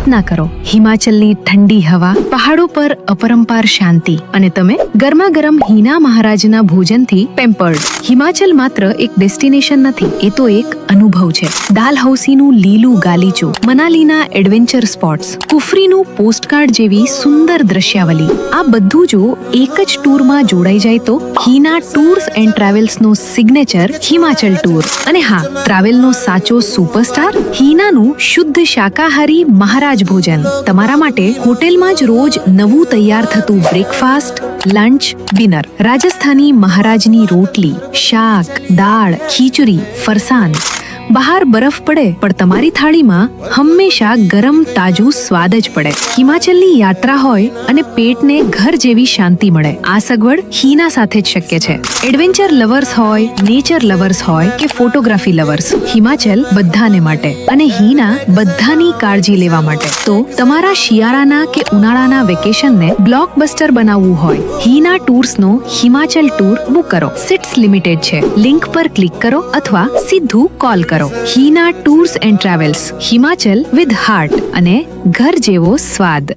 કલ્પના કરો, હિમાચલની ઠંડી હવા, પહાડો પર અપરંપાર શાંતિ અને તમે ગરમા ગરમ હીના મહારાજના ભોજનથી પેમ્પર્ડ. હિમાચલ માત્ર એક ડેસ્ટિનેશન નથી, એ તો એક અનુભવ છે. દાલહૌસીનું લીલું ગાલીચું, મનાલીના એડવેન્ચર સ્પોટ્સ, કુફરીનું પોસ્ટકાર્ડ જેવી સુંદર દ્રશ્યાવલી, આ બધું જો એક જ ટૂરમાં જોડાઈ જાય તો હીના ટૂર્સ એન્ડ ટ્રાવેલ્સનો સિગ્નેચર હિમાચલ ટૂર. અને હા, ટ્રાવેલનો સાચો સુપરસ્ટાર હીનાનું શુદ્ધ શાકાહારી મહારાજ ભોજન. તમારા માટે હોટેલમાં જ રોજ નવું તૈયાર થતું બ્રેકફાસ્ટ, લંચ, ડિનર. રાજસ્થાની મહારાજની રોટલી, શાક, દાળ, ખીચડી, ફરસાણ. બહાર બરફ પડે પણ તમારી થાળીમાં હંમેશા ગરમ તાજું સ્વાદ જ પડે. હિમાચલની યાત્રા હોય અને પેટને ઘર જેવી શાંતિ મળે, આ સગવડ હીના સાથે જ શક્ય છે. એડવેન્ચર લવર્સ હોય, નેચર લવર્સ હોય કે ફોટોગ્રાફી લવર્સ, હિમાચલ બધાને માટે અને હીના બધાની કાળજી લેવા માટે. તો તમારા શિયાળાના કે ઉનાળાના વેકેશનને બ્લોકબસ્ટર બનાવવું હોય, હીના ટૂર્સનો હિમાચલ ટૂર બુક કરો. સીટ્સ લિમિટેડ છે, લિંક પર ક્લિક કરો અથવા સીધું કોલ કરો. Heena tours and travels, Himachal with heart અને ઘર જેવો સ્વાદ.